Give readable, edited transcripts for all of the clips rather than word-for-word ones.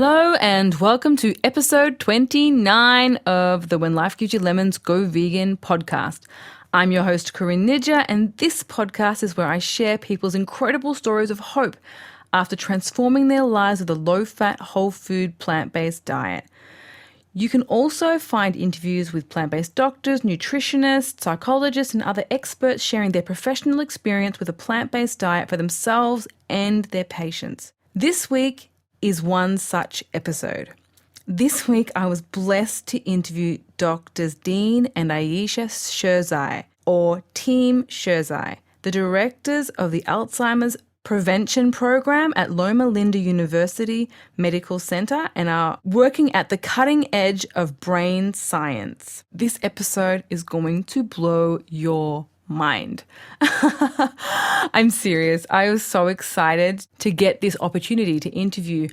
Hello and welcome to episode 29 of the When Life Gives You Lemons Go Vegan podcast. I'm your host Corinne Nidja, and this podcast is where I share people's incredible stories of hope after transforming their lives with a low-fat, whole-food, plant-based diet. You can also find interviews with plant-based doctors, nutritionists, psychologists, and other experts sharing their professional experience with a plant-based diet for themselves and their patients. This week is one such episode. This week I was blessed to interview Drs. Dean and Ayesha Sherzai, or Team Sherzai, the directors of the Alzheimer's Prevention Program at Loma University Medical Center and are working at the cutting edge of brain science. This episode is going to blow your mind. I'm serious. I was so excited to get this opportunity to interview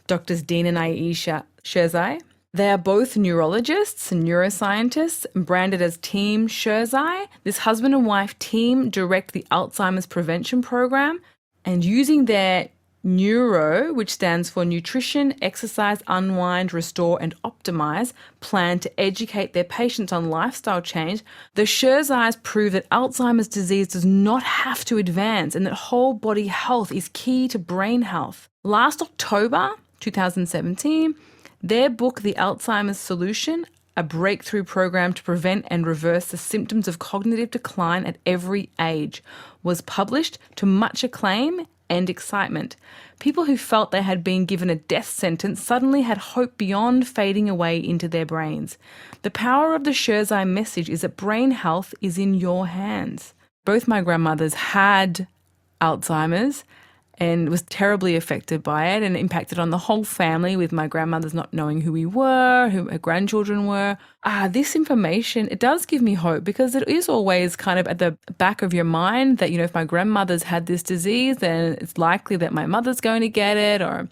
Drs. Dean and Ayesha Sherzai. They are both neurologists and neuroscientists branded as Team Sherzai. This husband and wife team direct the Alzheimer's Prevention Program, and using their NEURO, which stands for Nutrition, Exercise, Unwind, Restore and Optimize, plan to educate their patients on lifestyle change, the Sherzais prove that Alzheimer's disease does not have to advance and that whole body health is key to brain health. Last October 2017, their book, The Alzheimer's Solution, a breakthrough program to prevent and reverse the symptoms of cognitive decline at every age, was published to much acclaim and excitement. People who felt they had been given a death sentence suddenly had hope beyond fading away into their brains. The power of the Sherzai message is that brain health is in your hands. Both my grandmothers had Alzheimer's and was terribly affected by it and impacted on the whole family, with my grandmothers not knowing who we were, who her grandchildren were. This information, it does give me hope, because it is always kind of at the back of your mind that, if my grandmother's had this disease, then it's likely that my mother's going to get it, or,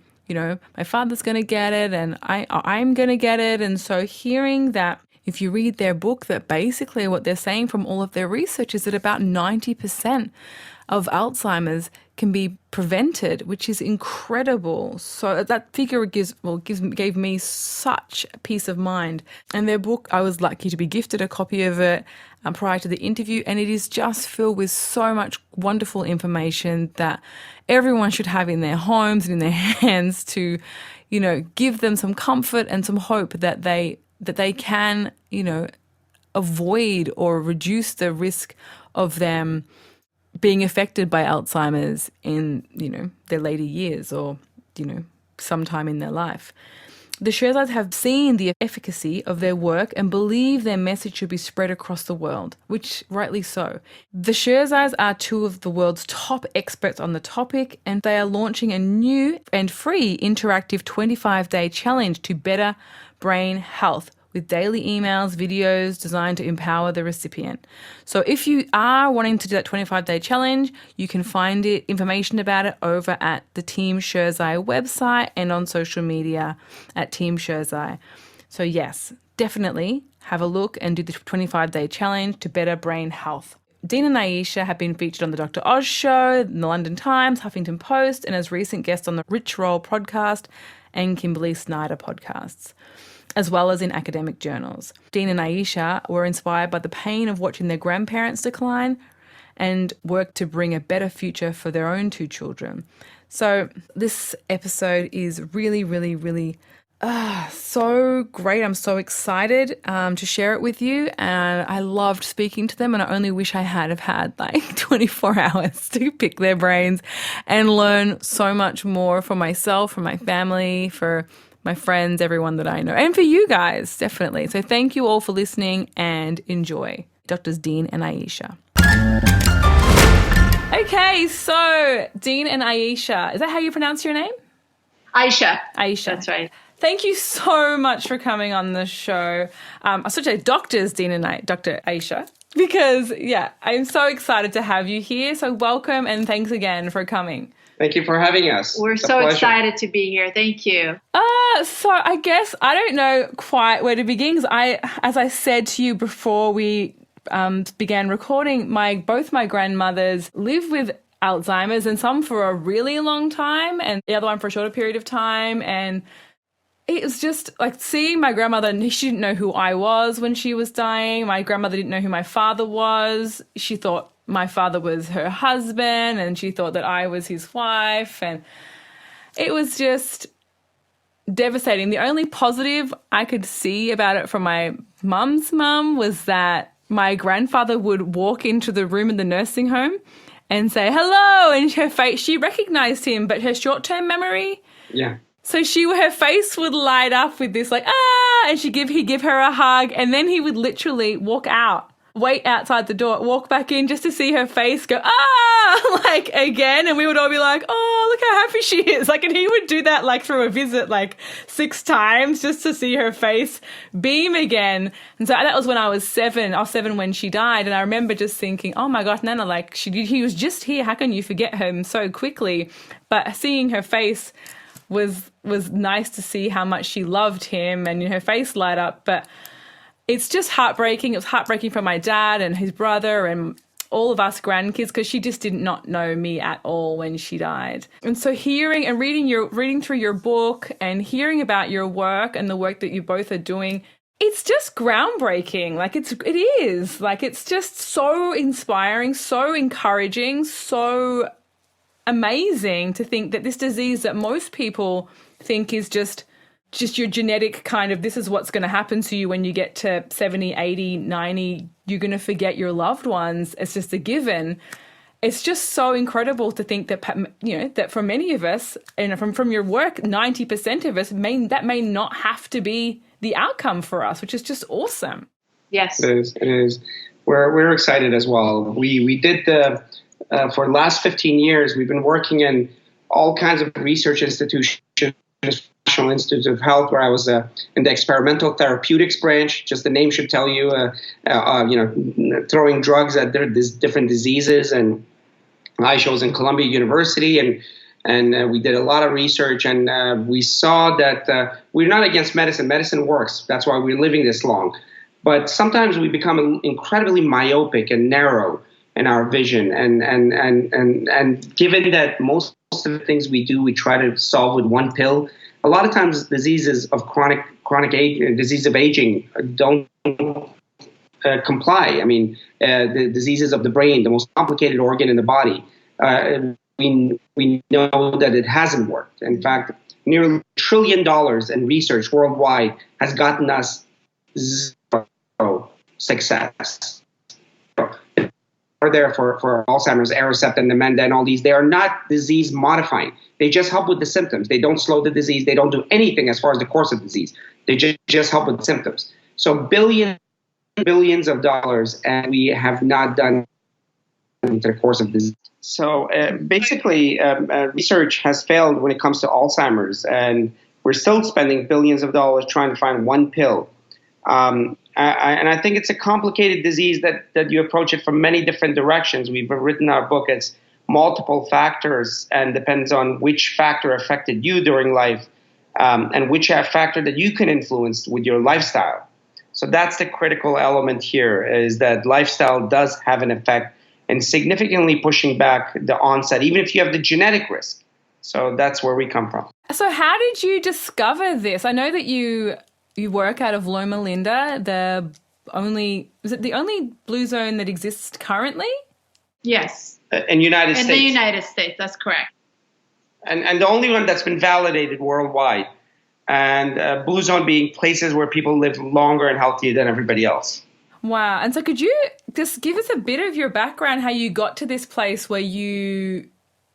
my father's going to get it, and I'm going to get it. And so hearing that, if you read their book, that basically what they're saying from all of their research is that about 90% of Alzheimer's can be prevented, which is incredible. So that figure gave me such peace of mind. And their book, I was lucky to be gifted a copy of it prior to the interview, and it is just filled with so much wonderful information that everyone should have in their homes and in their hands to, give them some comfort and some hope that they can, avoid or reduce the risk of them being affected by Alzheimer's in, their later years or, sometime in their life. The Sherzais have seen the efficacy of their work and believe their message should be spread across the world, which rightly so. The Sherzais are two of the world's top experts on the topic, and they are launching a new and free interactive 25-day challenge to better brain health, with daily emails, videos designed to empower the recipient. So if you are wanting to do that 25-day challenge, you can find information about it over at the Team Sherzai website and on social media at Team Sherzai. So yes, definitely have a look and do the 25-day challenge to better brain health. Dean and Ayesha have been featured on the Dr. Oz Show, in the London Times, Huffington Post, and as recent guests on the Rich Roll podcast and Kimberly Snyder podcasts, as well as in academic journals. Dean and Ayesha were inspired by the pain of watching their grandparents decline and worked to bring a better future for their own two children. So this episode is really, really, really so great. I'm so excited to share it with you, and I loved speaking to them, and I only wish I have had like 24 hours to pick their brains and learn so much more for myself, for my family, for my friends, everyone that I know, and for you guys, definitely. So thank you all for listening and enjoy. Drs. Dean and Ayesha. Okay, so Dean and Ayesha, is that how you pronounce your name? Ayesha. Ayesha. That's right. Thank you so much for coming on the show. I should say Drs. Dean and Dr. Ayesha, because, I'm so excited to have you here. So welcome and thanks again for coming. Thank you for having us. We're so excited to be here. Thank you. So I guess I don't know quite where to begin, because as I said to you before we began recording, both my grandmothers live with Alzheimer's, and some for a really long time and the other one for a shorter period of time. And it was just like seeing my grandmother, and she didn't know who I was when she was dying. My grandmother didn't know who my father was. She thought my father was her husband, and she thought that I was his wife. And it was just devastating. The only positive I could see about it from my mum's mum was that my grandfather would walk into the room in the nursing home and say hello, and her face, she recognized him, but her short-term memory, so her face would light up with this like and he'd give her a hug, and then he would literally walk out, wait outside the door, walk back in just to see her face go like again, and we would all be like, oh, look how happy she is, like, and he would do that like through a visit like 6 times just to see her face beam again. And so that was when I was 7. I was 7 when she died, and I remember just thinking, oh my gosh, Nana, like he was just here, how can you forget him so quickly? But seeing her face was nice to see how much she loved him, and her face light up. But it's just heartbreaking. It was heartbreaking for my dad and his brother and all of us grandkids, because she just did not know me at all when she died. And so hearing and reading through your book and hearing about your work and the work that you both are doing, it's just groundbreaking. Like it is. Like it's just so inspiring, so encouraging, so amazing to think that this disease that most people think is just your genetic kind of, this is what's going to happen to you when you get to 70, 80, 90, you're going to forget your loved ones. It's just a given. It's just so incredible to think that, that for many of us, and from your work, 90% of us, that may not have to be the outcome for us, which is just awesome. Yes. It is. We're excited as well. We did for the last 15 years, we've been working in all kinds of research institutions, National Institute of Health, where I was in the experimental therapeutics branch. Just the name should tell you, throwing drugs at different diseases. And Ayesha was in Columbia University, and we did a lot of research, and we saw that we're not against medicine. Medicine works. That's why we're living this long. But sometimes we become incredibly myopic and narrow in our vision, and given that most of the things we do, we try to solve with one pill. A lot of times, diseases of chronic disease of aging don't comply. I mean, the diseases of the brain, the most complicated organ in the body, we know that it hasn't worked. In fact, nearly $1 trillion in research worldwide has gotten us zero success. Are there for Alzheimer's, Aricept, and Namenda, and all these. They are not disease modifying. They just help with the symptoms. They don't slow the disease. They don't do anything as far as the course of disease. They just help with symptoms. So billions of dollars, and we have not done the course of disease. So basically, research has failed when it comes to Alzheimer's, and we're still spending billions of dollars trying to find one pill. And I think it's a complicated disease that you approach it from many different directions. We've written our book as multiple factors, and depends on which factor affected you during life, and which factor that you can influence with your lifestyle. So that's the critical element here, is that lifestyle does have an effect in significantly pushing back the onset, even if you have the genetic risk. So that's where we come from. So how did you discover this? I know that you work out of Loma, Linda, is it the only blue zone that exists currently? Yes. In United States. In the United States, that's correct. And the only one that's been validated worldwide. And blue zone being places where people live longer and healthier than everybody else. Wow. And so could you just give us a bit of your background, how you got to this place where you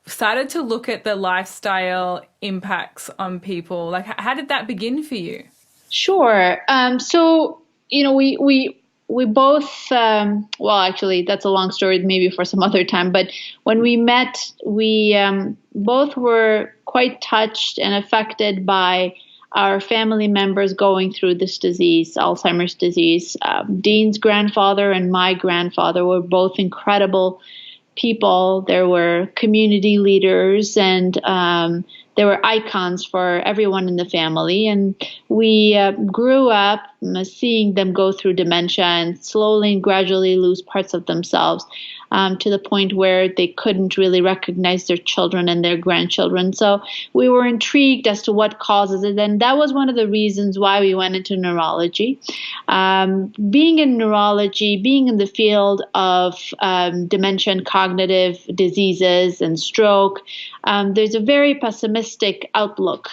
started to look at the lifestyle impacts on people? Like, how did that begin for you? Sure. So, we both, well, actually, that's a long story, maybe for some other time. But when we met, we both were quite touched and affected by our family members going through this disease, Alzheimer's disease. Dean's grandfather and my grandfather were both incredible people. There were community leaders, and there were icons for everyone in the family. And we grew up seeing them go through dementia and slowly and gradually lose parts of themselves. to the point where they couldn't really recognize their children and their grandchildren. So we were intrigued as to what causes it, and that was one of the reasons why we went into neurology. Being in neurology, being in the field of dementia and cognitive diseases and stroke, there's a very pessimistic outlook.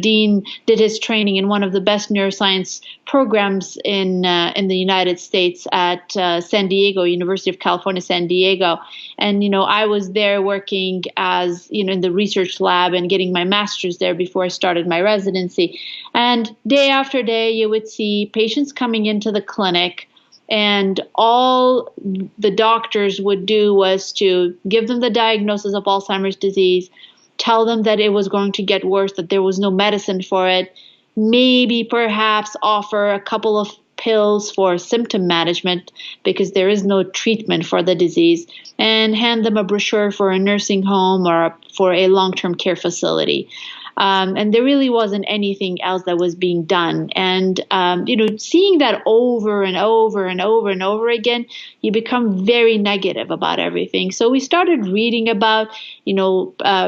Dean did his training in one of the best neuroscience programs in the United States at San Diego, University of California, San Diego. And, I was there working as, in the research lab and getting my master's there before I started my residency. And day after day, you would see patients coming into the clinic, and all the doctors would do was to give them the diagnosis of Alzheimer's disease, tell them that it was going to get worse, that there was no medicine for it, maybe perhaps offer a couple of pills for symptom management because there is no treatment for the disease, and hand them a brochure for a nursing home or for a long-term care facility. And there really wasn't anything else that was being done. And, seeing that over and over and over and over again, you become very negative about everything. So we started reading about,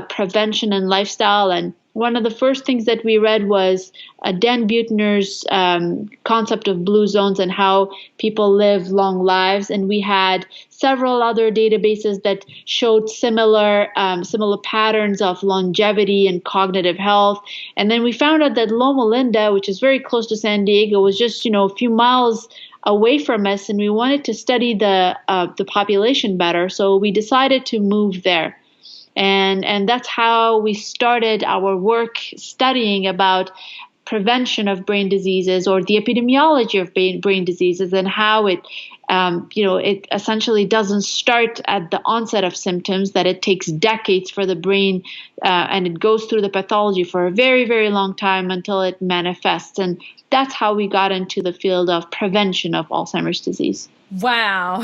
prevention and lifestyle. And one of the first things that we read was Dan Buettner's concept of blue zones and how people live long lives. And we had several other databases that showed similar patterns of longevity and cognitive health. And then we found out that Loma Linda, which is very close to San Diego, was just a few miles away from us, and we wanted to study the population better. So we decided to move there. And that's how we started our work studying about prevention of brain diseases, or the epidemiology of brain diseases, and how it essentially doesn't start at the onset of symptoms, that it takes decades for the brain and it goes through the pathology for a very, very long time until it manifests. And that's how we got into the field of prevention of Alzheimer's disease. Wow.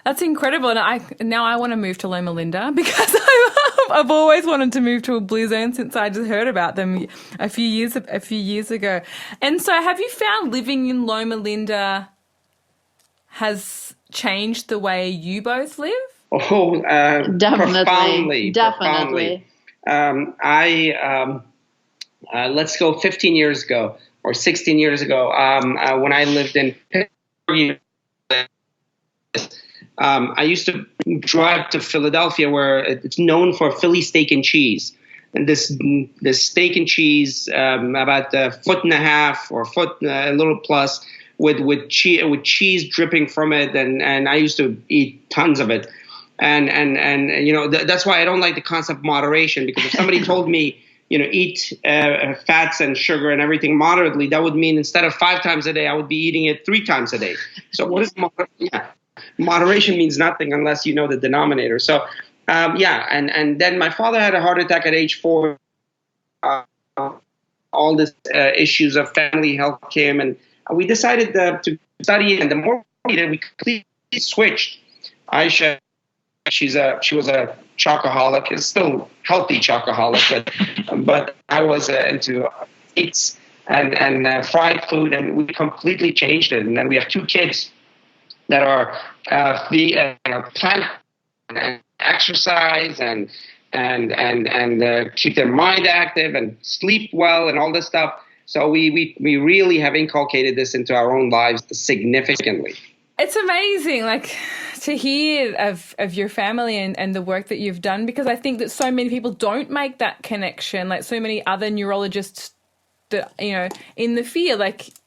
That's incredible. And now I want to move to Loma Linda because I've always wanted to move to a blue zone since I just heard about them a few years ago. And so have you found living in Loma Linda has changed the way you both live? Oh, Definitely. Profoundly. Let's go 15 years ago or 16 years ago, when I lived in Pittsburgh. I used to drive to Philadelphia, where it's known for Philly steak and cheese. And this steak and cheese, about a foot and a half or a little plus, with cheese dripping from it, and I used to eat tons of it. And that's why I don't like the concept of moderation, because if somebody told me, eat fats and sugar and everything moderately, that would mean instead of 5 times a day, I would be eating it 3 times a day. So what is moderation means nothing unless you know the denominator. So, and then my father had a heart attack at age 4. All these issues of family health came, and we decided to study it. And the more we did, we completely switched. Ayesha, she was a chocoholic, is still healthy chocoholic, but I was into eats and fried food, and we completely changed it. And then we have 2 kids that are plant and exercise and keep their mind active and sleep well and all this stuff. So we really have inculcated this into our own lives significantly. It's amazing, to hear of your family and the work that you've done, because I think that so many people don't make that connection, like so many other neurologists that, in the field,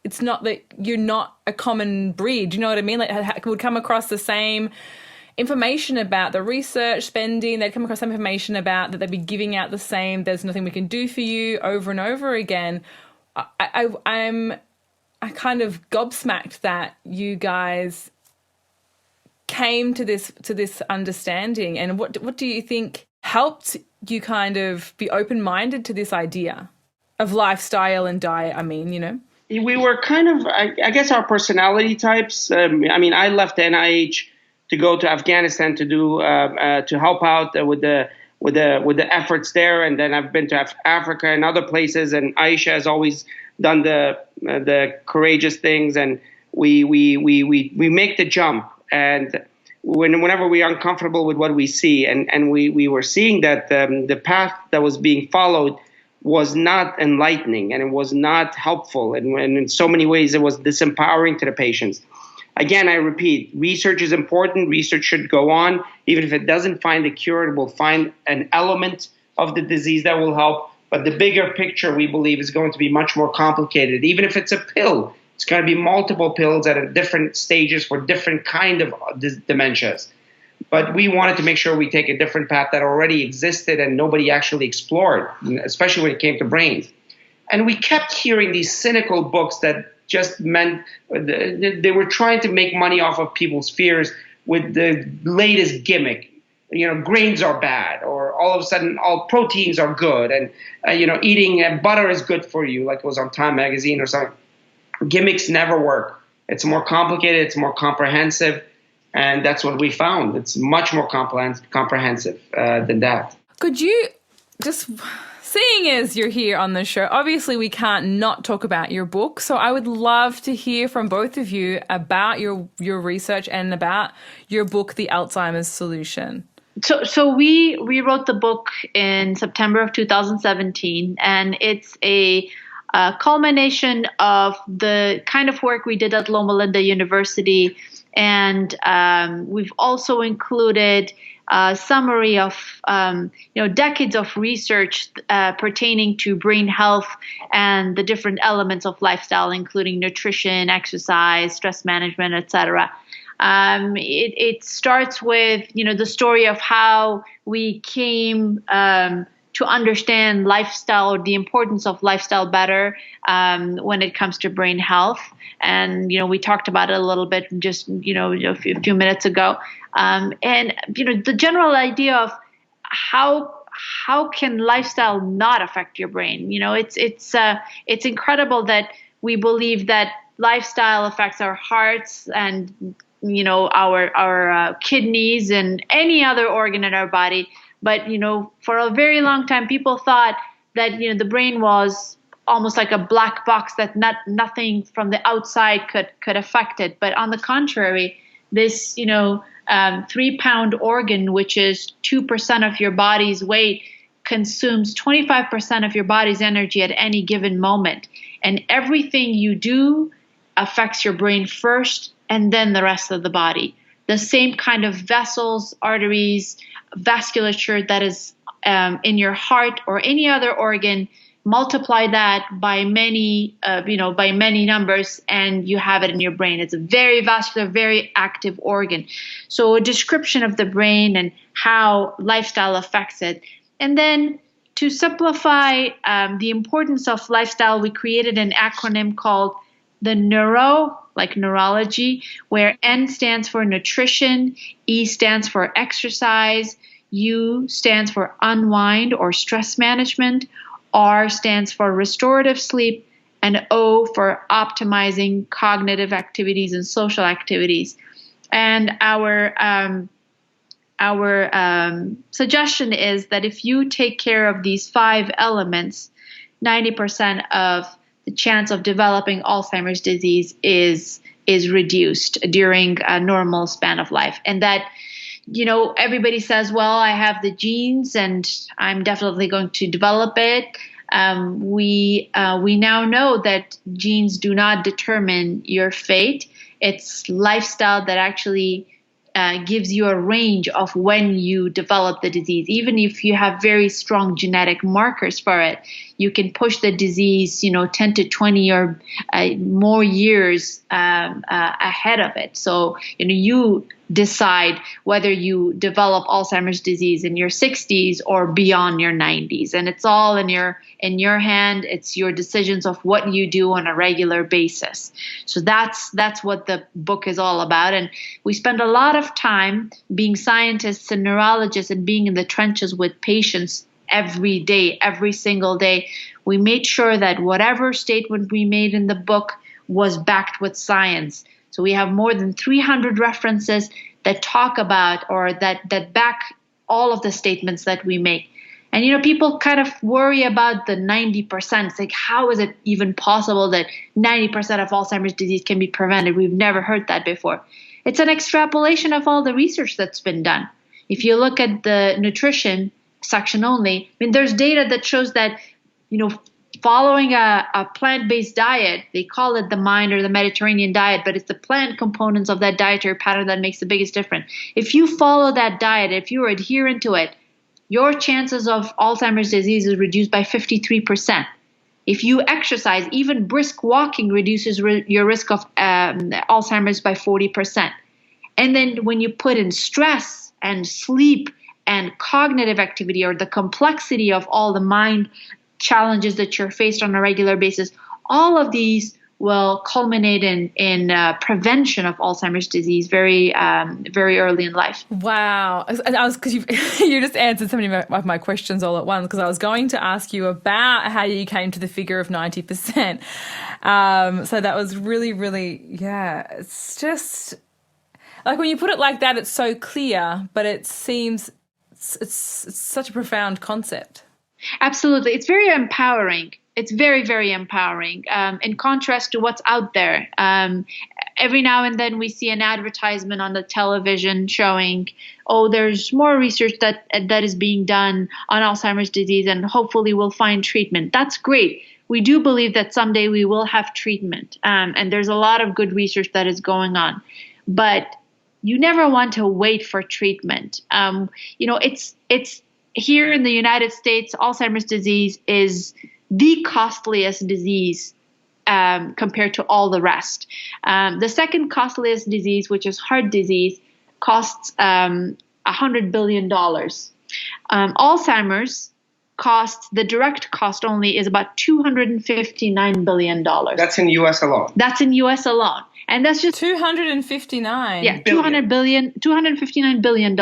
it's not that you're not a common breed. Do you know what I mean? Would come across the same information about the research spending. They'd come across some information about that they'd be giving out the same, there's nothing we can do for you, over and over again. I'm kind of gobsmacked that you guys came to this understanding. And what do you think helped you kind of be open-minded to this idea of lifestyle and diet? We were kind of, I guess, our personality types. I left NIH to go to Afghanistan to do to help out with the efforts there, and then I've been to Africa and other places. And Ayesha has always done the courageous things, and we make the jump. and whenever we are uncomfortable with what we see, and we were seeing that the path that was being followed was not enlightening, and it was not helpful, and in so many ways it was disempowering to the patients. Again, I repeat, research is important. Research should go on. Even if it doesn't find a cure, it will find an element of the disease that will help. But the bigger picture, we believe, is going to be much more complicated. Even if it's a pill, it's going to be multiple pills at different stages for different kind of dementias. But we wanted to make sure we take a different path that already existed and nobody actually explored, especially when it came to brains. And we kept hearing these cynical books that just meant they were trying to make money off of people's fears with the latest gimmick. Grains are bad, or all of a sudden all proteins are good, and eating butter is good for you, like it was on Time magazine or something. Gimmicks never work. It's more complicated, it's more comprehensive, and that's what we found. It's much more comprehensive than that. Could you just, seeing as you're here on the show, obviously we can't not talk about your book. So I would love to hear from both of you about your research and about your book, The Alzheimer's Solution. So we wrote the book in September of 2017, and it's a culmination of the kind of work we did at Loma University, and we've also included a summary of decades of research pertaining to brain health and the different elements of lifestyle, including nutrition, exercise, stress management, etc. It starts with the story of how we came to understand lifestyle, or the importance of lifestyle better when it comes to brain health. And we talked about it a little bit just a few minutes ago. And the general idea of how can lifestyle not affect your brain? It's incredible that we believe that lifestyle affects our hearts and our kidneys and any other organ in our body. But for a very long time, people thought that the brain was almost like a black box, that nothing from the outside could affect it. But on the contrary, this 3-pound organ, which is 2% of your body's weight, consumes 25% of your body's energy at any given moment. And everything you do affects your brain first, and then the rest of the body. The same kind of vessels, arteries, vasculature that is in your heart or any other organ, multiply that by many numbers, and you have it in your brain. It's a very vascular, very active organ. So a description of the brain and how lifestyle affects it. And then to simplify the importance of lifestyle, we created an acronym called the NEURO, like neurology, where N stands for nutrition, E stands for exercise, U stands for unwind or stress management, R stands for restorative sleep, and O for optimizing cognitive activities and social activities. And our suggestion is that if you take care of these 5 elements, 90% of the chance of developing Alzheimer's disease is reduced during a normal span of life. And that, everybody says, well, I have the genes and I'm definitely going to develop it. We now know that genes do not determine your fate. It's lifestyle that actually gives you a range of when you develop the disease. Even if you have very strong genetic markers for it, you can push the disease, 10 to 20 or more years ahead of it. So, you decide whether you develop Alzheimer's disease in your 60s or beyond your 90s. And it's all in your hand. It's your decisions of what you do on a regular basis. So that's what the book is all about. And we spend a lot of time being scientists and neurologists and being in the trenches with patients every day, every single day. We made sure that whatever statement we made in the book was backed with science. So we have more than 300 references that talk about or that back all of the statements that we make. And, people kind of worry about the 90%. It's like, how is it even possible that 90% of Alzheimer's disease can be prevented? We've never heard that before. It's an extrapolation of all the research that's been done. If you look at the nutrition section only, I mean, there's data that shows that, following a plant-based diet, they call it the MIND or the Mediterranean diet, but it's the plant components of that dietary pattern that makes the biggest difference. If you follow that diet, if you're adherent to it, your chances of Alzheimer's disease is reduced by 53%. If you exercise, even brisk walking reduces your risk of Alzheimer's by 40%. And then when you put in stress and sleep and cognitive activity, or the complexity of all the mind challenges that you're faced on a regular basis, all of these will culminate in prevention of Alzheimer's disease very early in life. Wow. Because you just answered so many of my questions all at once, because I was going to ask you about how you came to the figure of 90%. So that was really, really, it's just... Like when you put it like that, it's so clear, but it seems it's such a profound concept. Absolutely. It's very empowering. It's very, very empowering. In contrast to what's out there. Every now and then we see an advertisement on the television showing, there's more research that is being done on Alzheimer's disease, and hopefully we'll find treatment. That's great. We do believe that someday we will have treatment. And there's a lot of good research that is going on. But you never want to wait for treatment. It's here in the United States, Alzheimer's disease is the costliest disease compared to all the rest. The second costliest disease, which is heart disease, costs $100 billion. Alzheimer's costs, the direct cost only, is about $259 billion. That's in U.S. alone. That's in U.S. alone. And that's just 259. Yeah, $259 billion.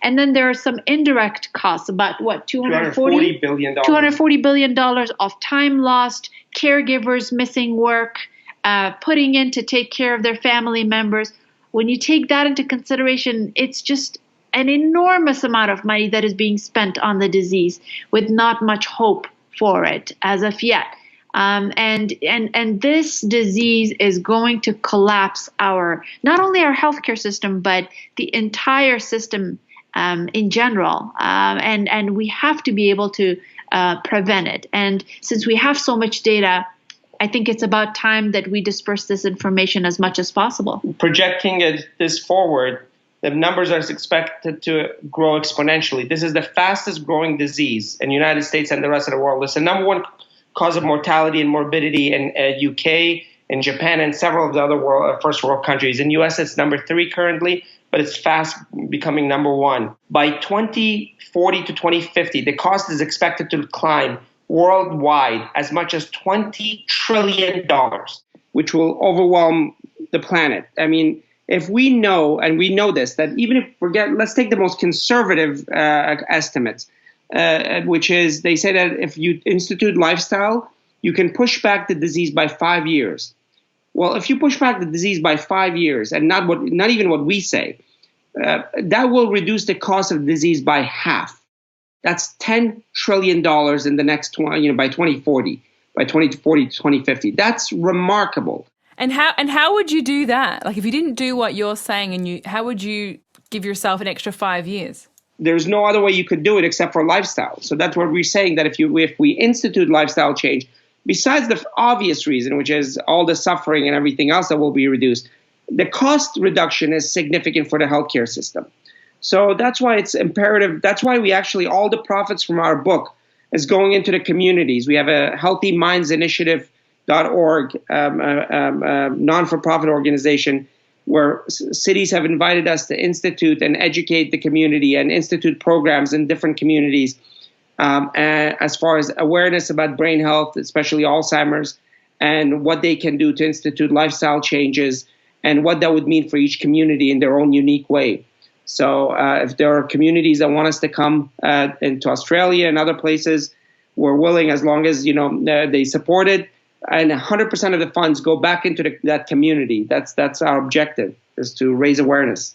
And then there are some indirect costs, about $240 billion. $240 billion of time lost, caregivers missing work, putting in to take care of their family members. When you take that into consideration, it's just an enormous amount of money that is being spent on the disease with not much hope for it as of yet. And this disease is going to collapse not only our healthcare system, but the entire system in general. And we have to be able to prevent it. And since we have so much data, I think it's about time that we disperse this information as much as possible. Projecting this forward, the numbers are expected to grow exponentially. This is the fastest growing disease in the United States and the rest of the world. It's the number one cause of mortality and morbidity in UK, in Japan, and several of the other first world countries. In US, it's number 3 currently, but it's fast becoming number 1. By 2040 to 2050, the cost is expected to climb worldwide as much as $20 trillion, which will overwhelm the planet. I mean, if we know, and we know this, that even if let's take the most conservative estimates, which is they say that if you institute lifestyle, you can push back the disease by 5 years. Well, if you push back the disease by 5 years, and not even what we say, that will reduce the cost of the disease by half. That's $10 trillion in the next by 2040, by 2040 to 2050. That's remarkable. And how would you do that? Like, if you didn't do what you're saying, how would you give yourself an extra 5 years? There's no other way you could do it except for lifestyle. So that's what we're saying, that if we institute lifestyle change, besides the obvious reason, which is all the suffering and everything else that will be reduced, the cost reduction is significant for the healthcare system. So that's why it's imperative. That's why we actually, all the profits from our book is going into the communities. We have a healthyminds.org, non-for-profit organization, where cities have invited us to institute and educate the community and institute programs in different communities as far as awareness about brain health, especially Alzheimer's, and what they can do to institute lifestyle changes and what that would mean for each community in their own unique way. So if there are communities that want us to come into Australia and other places, we're willing, as long as they support it. And 100% of the funds go back into that community. That's our objective, is to raise awareness.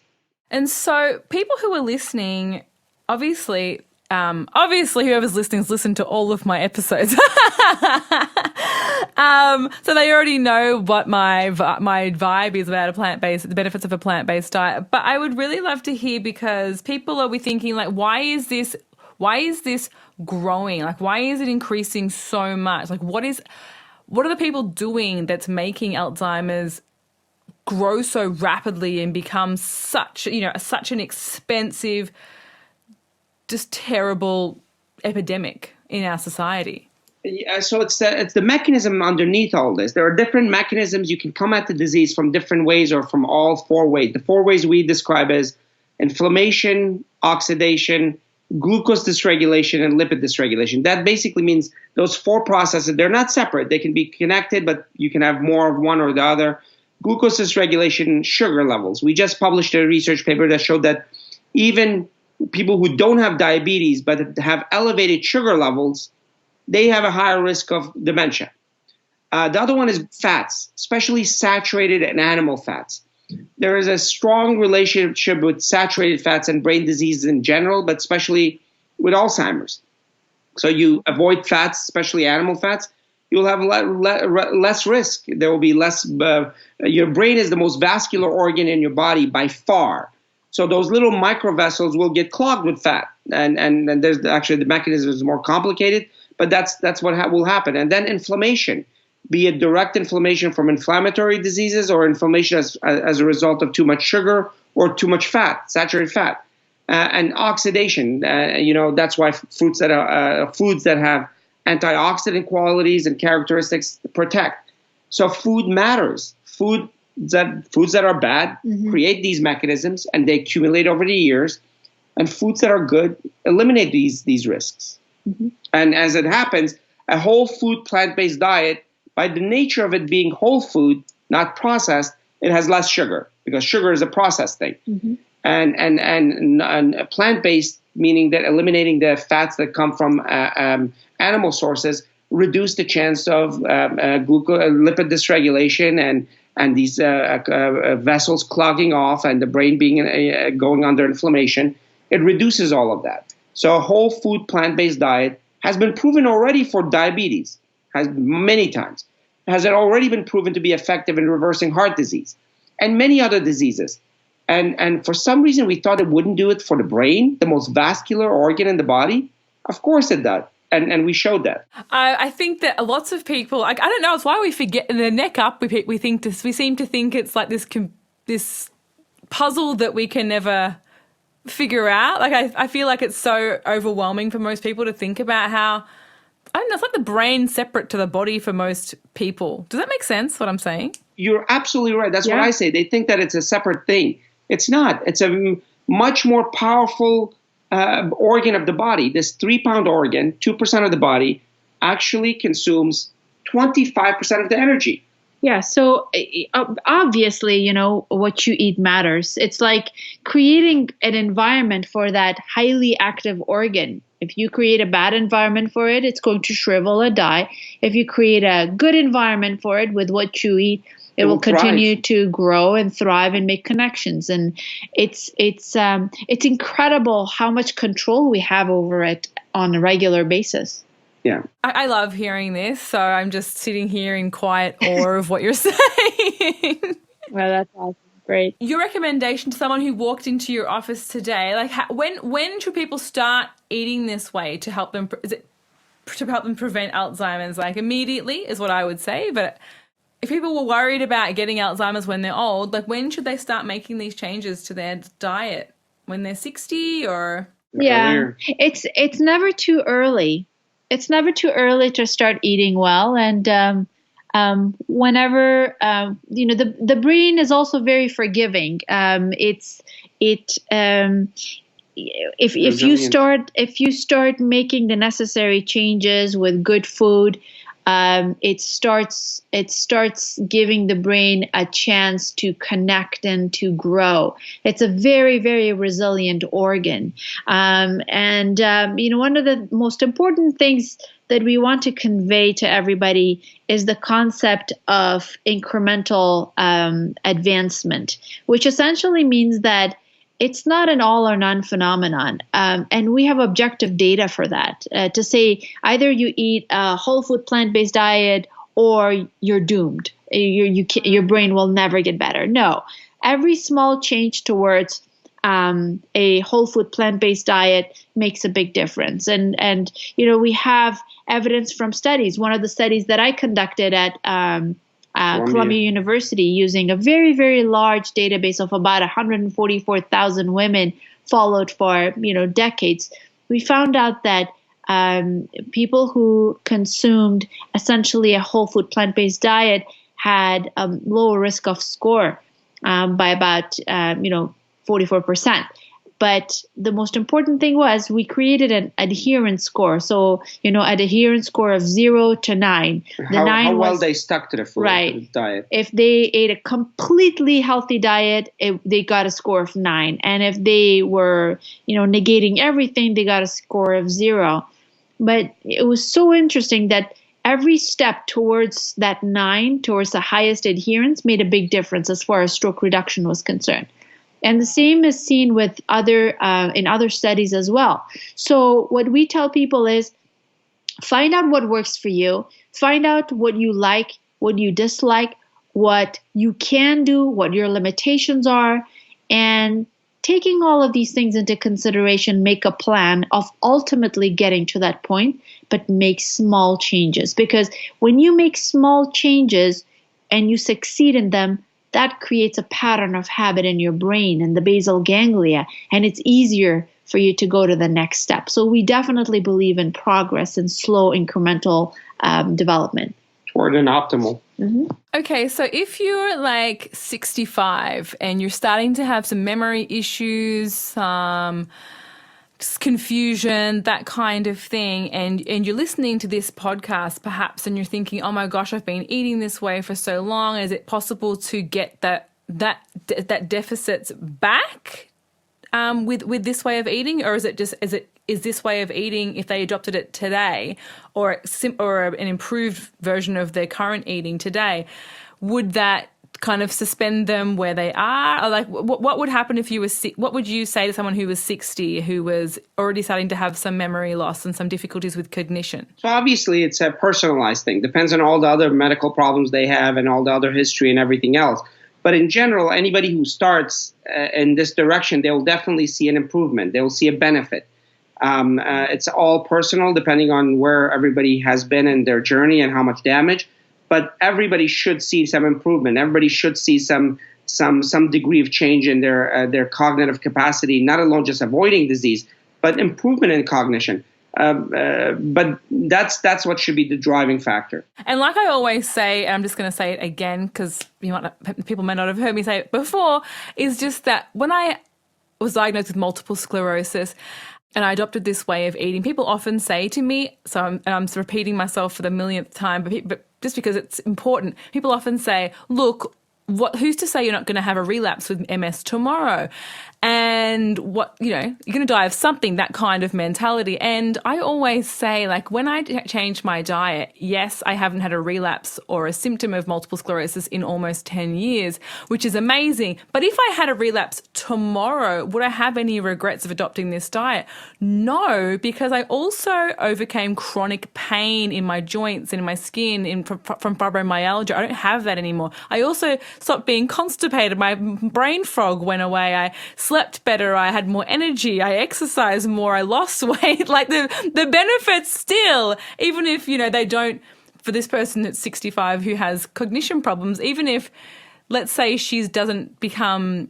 And so people who are listening, obviously whoever's listening has listened to all of my episodes. So they already know what my vibe is about the benefits of a plant-based diet. But I would really love to hear, because people are thinking, like, why is this growing? Like, why is it increasing so much? Like, what are the people doing that's making Alzheimer's grow so rapidly and become such an expensive, just terrible epidemic in our society? Yeah, so it's the mechanism underneath all this. There are different mechanisms. You can come at the disease from different ways, or from all four ways. The four ways we describe as inflammation, oxidation, glucose dysregulation, and lipid dysregulation. That basically means those four processes, they're not separate. They can be connected, but you can have more of one or the other. Glucose dysregulation, sugar levels. We just published a research paper that showed that even people who don't have diabetes but have elevated sugar levels, they have a higher risk of dementia. The other one is fats, especially saturated and animal fats. There is a strong relationship with saturated fats and brain diseases in general, but especially with Alzheimer's. So you avoid fats, especially animal fats, you'll have less risk. There will be less. Your brain is the most vascular organ in your body by far. So those little microvessels will get clogged with fat. And there's actually, the mechanism is more complicated, but that's what will happen. And then inflammation, be it direct inflammation from inflammatory diseases, or inflammation as a result of too much sugar or too much fat, saturated fat. And oxidation, that's why foods that have antioxidant qualities and characteristics protect. So food matters. Foods that are bad create these mechanisms, and they accumulate over the years. And foods that are good eliminate these risks. Mm-hmm. And as it happens, a whole food plant-based diet, by the nature of it being whole food, not processed, it has less sugar, because sugar is a processed thing. Mm-hmm. And plant-based, meaning that eliminating the fats that come from animal sources, reduce the chance of lipid dysregulation and these vessels clogging off and the brain being going under inflammation. It reduces all of that. So a whole food plant-based diet has been proven already for diabetes, has many times. Has it already been proven to be effective in reversing heart disease and many other diseases. And for some reason, we thought it wouldn't do it for the brain, the most vascular organ in the body. Of course it does. And we showed that. I think that lots of people, I don't know, it's why we forget the neck up. We seem to think it's like this puzzle that we can never figure out. Like I feel like it's so overwhelming for most people to think about how, I don't know, it's like the brain separate to the body for most people. Does that make sense, what I'm saying? You're absolutely right. That's what I say. They think that it's a separate thing. It's not. It's a much more powerful organ of the body. This 3-pound organ, 2% of the body, actually consumes 25% of the energy. Yeah, so obviously, what you eat matters. It's like creating an environment for that highly active organ. If you create a bad environment for it, it's going to shrivel or die. If you create a good environment for it with what you eat, it will continue to grow and thrive and make connections. And it's incredible how much control we have over it on a regular basis. Yeah. I love hearing this, so I'm just sitting here in quiet awe of what you're saying. Well, that's awesome. Great. Your recommendation to someone who walked into your office today, like when should people start eating this way to help them? Is it to help them prevent Alzheimer's? Like immediately is what I would say. But if people were worried about getting Alzheimer's when they're old, like when should they start making these changes to their diet? When they're 60 or? Yeah, earlier? It's never too early. It's never too early to start eating well, and whenever the brain is also very forgiving. If you start making the necessary changes with good food, it starts giving the brain a chance to connect and to grow. It's a very, very resilient organ. One of the most important things that we want to convey to everybody is the concept of incremental advancement, which essentially means that it's not an all or none phenomenon. And we have objective data for that, to say either you eat a whole food plant-based diet or you're doomed. Your brain will never get better. No, every small change towards a whole food plant-based diet makes a big difference. And we have evidence from studies. One of the studies that I conducted at Columbia University, using a very, very large database of about 144,000 women followed for decades, we found out that people who consumed essentially a whole food plant-based diet had a lower risk of score by about 44%. But the most important thing was we created an adherence score. So, an adherence score of 0 to 9. How well they stuck to the food, right. To the diet. If they ate a completely healthy diet, they got a score of 9. And if they were, negating everything, they got a score of 0. But it was so interesting that every step towards that 9, towards the highest adherence, made a big difference as far as stroke reduction was concerned. And the same is seen with in other studies as well. So what we tell people is find out what works for you, find out what you like, what you dislike, what you can do, what your limitations are, and taking all of these things into consideration, make a plan of ultimately getting to that point, but make small changes. Because when you make small changes and you succeed in them, that creates a pattern of habit in your brain and the basal ganglia, and it's easier for you to go to the next step. So we definitely believe in progress and slow incremental development. Toward an optimal. Mm-hmm. Okay, so if you're like 65 and you're starting to have some memory issues, confusion, that kind of thing, and you're listening to this podcast perhaps and you're thinking, oh my gosh, I've been eating this way for so long, is it possible to get that deficits back with this way of eating? Or is this way of eating, if they adopted it today, or an improved version of their current eating today, would that kind of suspend them where they are? Or like, what would happen if you were sick? What would you say to someone who was 60, who was already starting to have some memory loss and some difficulties with cognition? So obviously it's a personalized thing. Depends on all the other medical problems they have and all the other history and everything else. But in general, anybody who starts in this direction, they will definitely see an improvement. They will see a benefit. It's all personal, depending on where everybody has been in their journey and how much damage. But everybody should see some improvement. Everybody should see some degree of change in their cognitive capacity, not alone just avoiding disease, but improvement in cognition. But that's what should be the driving factor. And like I always say, and I'm just going to say it again because people may not have heard me say it before, is just that when I was diagnosed with multiple sclerosis and I adopted this way of eating, people often say to me, so I'm repeating myself for the millionth time, but just because it's important, people often say, look, who's to say you're not going to have a relapse with MS tomorrow? And you're going to die of something, that kind of mentality. And I always say, like, when I changed my diet, yes, I haven't had a relapse or a symptom of multiple sclerosis in almost 10 years, which is amazing. But if I had a relapse tomorrow, would I have any regrets of adopting this diet? No, because I also overcame chronic pain in my joints and in my skin from fibromyalgia. I don't have that anymore. I also stopped being constipated. My brain fog went away. I slept better, I had more energy, I exercised more, I lost weight. Like the benefits still, even if, they don't, for this person that's 65 who has cognition problems, even if, let's say she doesn't become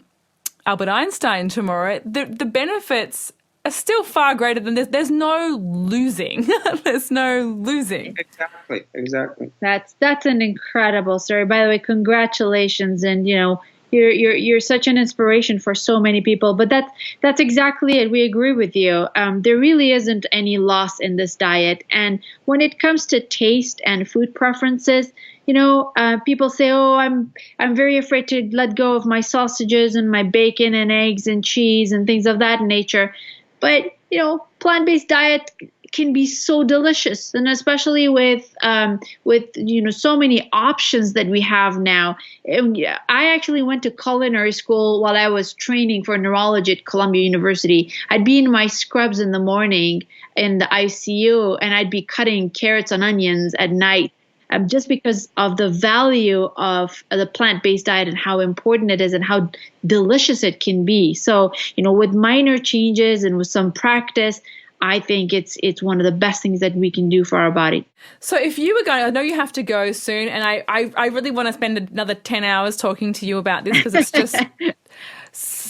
Albert Einstein tomorrow, the benefits are still far greater than this. There's no losing. There's no losing. Exactly. That's an incredible story. By the way, congratulations. And, you're such an inspiration for so many people. But that's exactly it. We agree with you. There really isn't any loss in this diet. And when it comes to taste and food preferences, people say, "Oh, I'm very afraid to let go of my sausages and my bacon and eggs and cheese and things of that nature." But plant-based diet can be so delicious, and especially with so many options that we have now. I actually went to culinary school while I was training for neurology at Columbia University. I'd be in my scrubs in the morning in the ICU, and I'd be cutting carrots and onions at night. just because of the value of the plant-based diet and how important it is and how delicious it can be. So, with minor changes and with some practice, I think it's one of the best things that we can do for our body. So if you were going, I know you have to go soon, and I really want to spend another 10 hours talking to you about this because it's just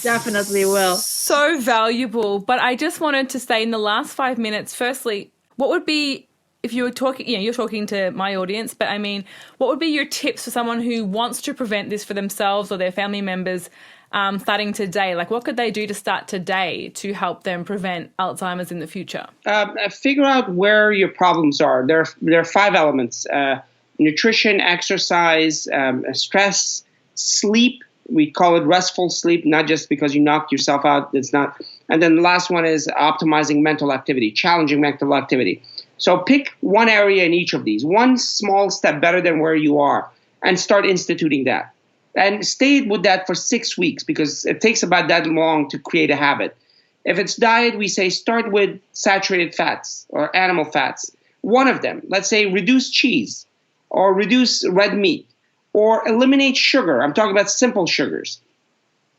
definitely will. So valuable. But I just wanted to say in the last 5 minutes, firstly, what would be, if you were talking, you're talking to my audience, but I mean, what would be your tips for someone who wants to prevent this for themselves or their family members starting today? Like, what could they do to start today to help them prevent Alzheimer's in the future? Figure out where your problems are. There are 5 elements: nutrition, exercise, stress, sleep. We call it restful sleep, not just because you knocked yourself out. It's not. And then the last one is optimizing mental activity, challenging mental activity. So pick one area in each of these, one small step better than where you are, and start instituting that. And stay with that for 6 weeks because it takes about that long to create a habit. If it's diet, we say start with saturated fats or animal fats. One of them, let's say reduce cheese or reduce red meat or eliminate sugar. I'm talking about simple sugars.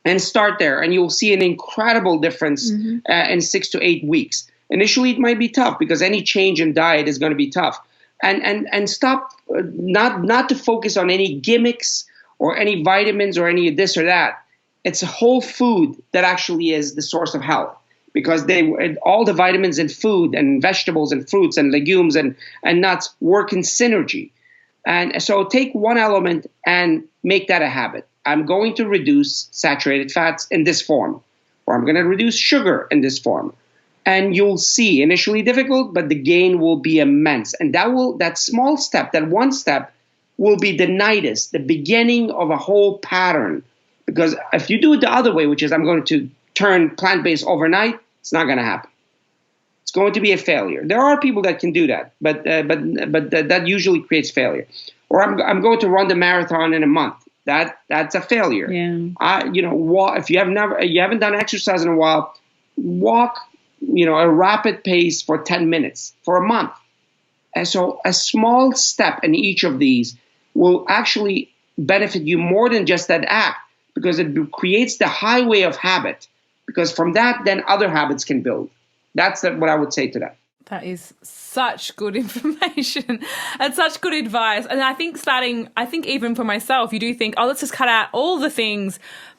And start there, and you'll see an incredible difference in 6 to 8 weeks. Initially, it might be tough because any change in diet is going to be tough. And stop not to focus on any gimmicks or any vitamins or any this or that. It's a whole food that actually is the source of health because all the vitamins in food and vegetables and fruits and legumes and nuts work in synergy. And so take one element and make that a habit. I'm going to reduce saturated fats in this form, or I'm going to reduce sugar in this form. And you'll see, initially difficult, but the gain will be immense. And that small step, that one step, will be the nidus, the beginning of a whole pattern. Because if you do it the other way, which is I'm going to turn plant-based overnight, it's not going to happen. It's going to be a failure. There are people that can do that, but that usually creates failure. Or I'm going to run the marathon in a month. That's a failure. Yeah. If you haven't done exercise in a while, walk, a rapid pace for 10 minutes for a month. And so a small step in each of these will actually benefit you more than just that act because it creates the highway of habit. Because from that, then other habits can build. That's what I would say to that. That is such good information and such good advice. And I think even for myself, you do think, let's just cut out all the things.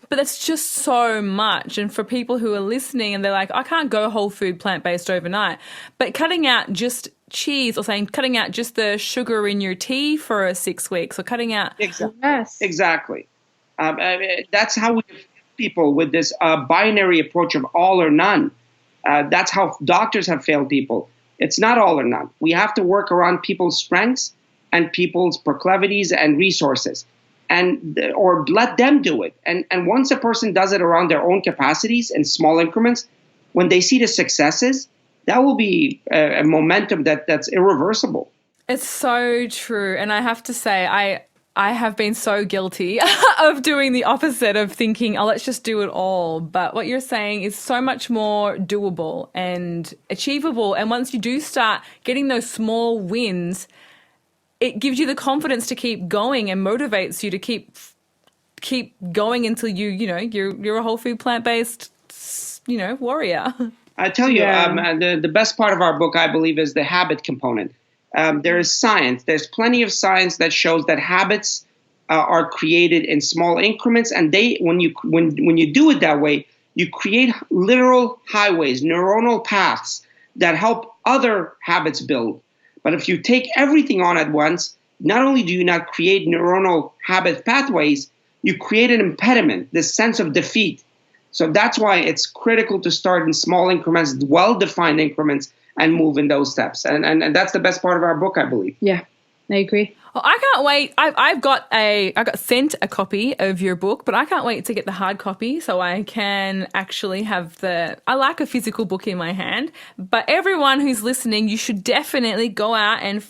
But that's just so much. And for people who are listening and they're like, I can't go whole food plant-based overnight. But cutting out just cheese or cutting out just the sugar in your tea for 6 weeks or cutting out. Exactly. Yes. Exactly. That's how we people with this binary approach of all or none. That's how doctors have failed people. It's not all or none. We have to work around people's strengths and people's proclivities and resources, or let them do it. And once a person does it around their own capacities in small increments, when they see the successes, that will be a momentum that's irreversible. It's so true. And I have to say, I have been so guilty of doing the opposite of thinking, let's just do it all. But what you're saying is so much more doable and achievable. And once you do start getting those small wins, it gives you the confidence to keep going and motivates you to keep going until you're a whole food plant-based, warrior. I tell you, the best part of our book, I believe, is the habit component. There is science. There's plenty of science that shows that habits are created in small increments, and when you do it that way, you create literal highways, neuronal paths that help other habits build. But if you take everything on at once, not only do you not create neuronal habit pathways, you create an impediment, this sense of defeat. So that's why it's critical to start in small increments, well-defined increments, and move in those steps. And that's the best part of our book, I believe. Yeah, I agree. Well, I can't wait. I got sent a copy of your book, but I can't wait to get the hard copy so I can actually have I like a physical book in my hand. But everyone who's listening, you should definitely go out and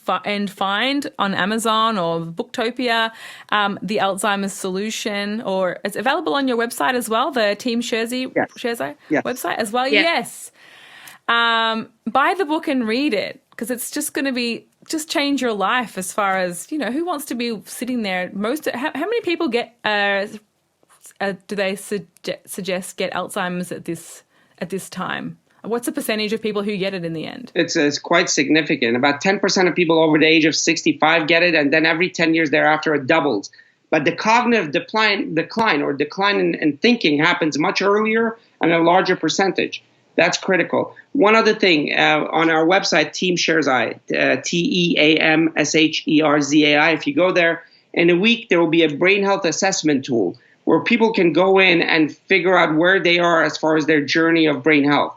find on Amazon or Booktopia the Alzheimer's Solution, or it's available on your website as well, the Team Sherzai website as well. Yeah. Yes. Buy the book and read it, because it's just going to be just change your life as far as, who wants to be sitting there? How many people get, do they suggest get Alzheimer's at this time? What's the percentage of people who get it in the end? It's quite significant. About 10% of people over the age of 65 get it, and then every 10 years thereafter it doubles. But the cognitive decline in thinking happens much earlier and a larger percentage. That's critical. One other thing, on our website, Team Sherzai, TEAMSHERZAI, if you go there, in a week there will be a brain health assessment tool where people can go in and figure out where they are as far as their journey of brain health.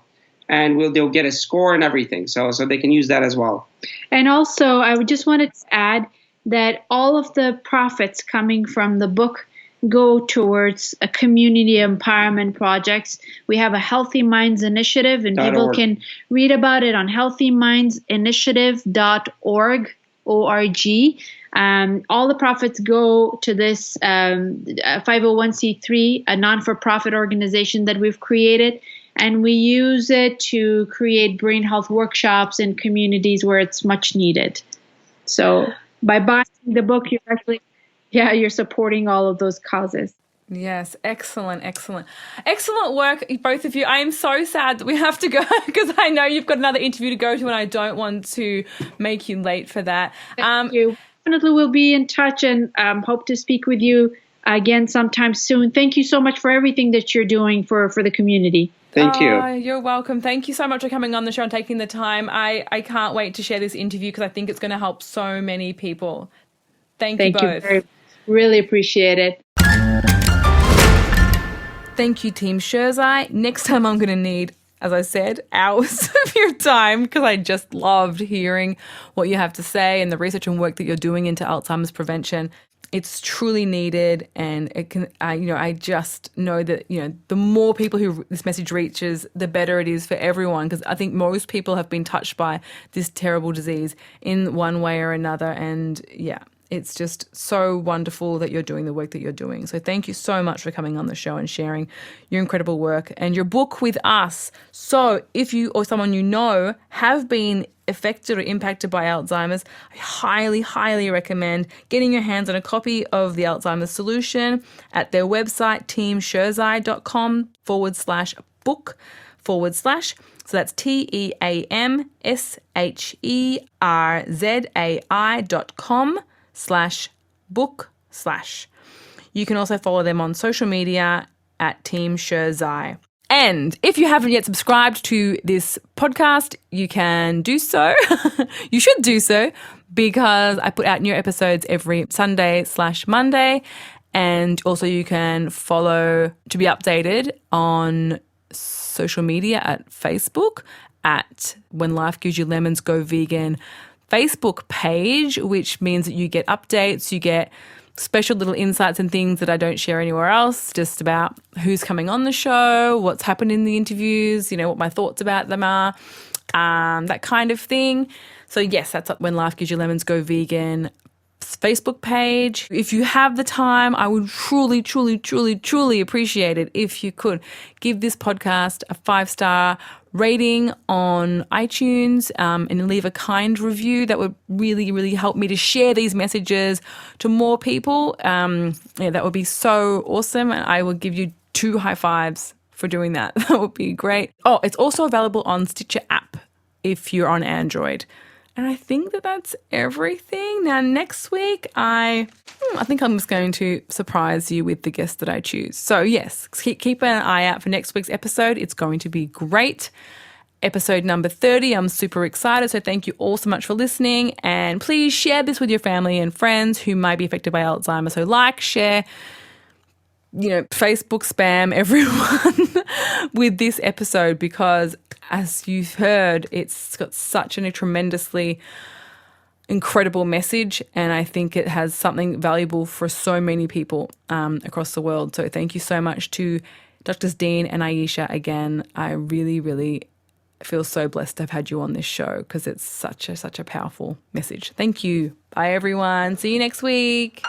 And they'll get a score and everything. So they can use that as well. And also, I would just wanted to add that all of the profits coming from the book go towards a community empowerment projects. We have a Healthy Minds Initiative, and people can read about it on healthymindsinitiative.org. O-R-G. All the profits go to this 501c3, a non-for-profit organization that we've created. And we use it to create brain health workshops in communities where it's much needed. So by buying the book, you're supporting all of those causes. Yes, excellent work, both of you. I am so sad that we have to go because I know you've got another interview to go to, and I don't want to make you late for that. Thank you. Definitely, we'll be in touch and hope to speak with you again sometime soon. Thank you so much for everything that you're doing for the community. Thank you. You're welcome. Thank you so much for coming on the show and taking the time. I can't wait to share this interview because I think it's going to help so many people. Thank you both. Thank you very much. Really appreciate it. Thank you, Team Sherzai. Next time I'm going to need, as I said, hours of your time because I just loved hearing what you have to say and the research and work that you're doing into Alzheimer's prevention. It's truly needed, and it can. I just know that the more people who this message reaches, the better it is for everyone. Because I think most people have been touched by this terrible disease in one way or another, and it's just so wonderful that you're doing the work that you're doing. So thank you so much for coming on the show and sharing your incredible work and your book with us. So if you or someone you know have been affected or impacted by Alzheimer's, I highly, highly recommend getting your hands on a copy of the Alzheimer's Solution at their website, teamsherzai.com/book/. So that's TEAMSHERZAI.com/book/. You can also follow them on social media at Team Sherzai. And if you haven't yet subscribed to this podcast, you can do so. You should do so because I put out new episodes every Sunday/Monday. And also you can follow to be updated on social media at Facebook at When Life Gives You Lemons Go Vegan Facebook page, which means that you get updates, you get special little insights and things that I don't share anywhere else, just about who's coming on the show, what's happened in the interviews, what my thoughts about them are, that kind of thing. So yes, that's When Life Gives You Lemons Go Vegan Facebook page. If you have the time, I would truly, truly, truly, truly appreciate it if you could give this podcast a 5-star rating on iTunes and leave a kind review. That would really, really help me to share these messages to more people. That would be so awesome. And I will give you 2 high fives for doing that. That would be great. Oh, it's also available on Stitcher app if you're on Android. And I think that's everything. Now, next week, I think I'm just going to surprise you with the guest that I choose. So, yes, keep an eye out for next week's episode. It's going to be great. Episode number 30. I'm super excited. So thank you all so much for listening. And please share this with your family and friends who might be affected by Alzheimer's. So share, Facebook spam everyone with this episode because, as you've heard, it's got such a tremendously incredible message, and I think it has something valuable for so many people across the world. So thank you so much to Drs. Dean and Ayesha again. I really, really feel so blessed to have had you on this show because it's such a powerful message. Thank you. Bye, everyone. See you next week.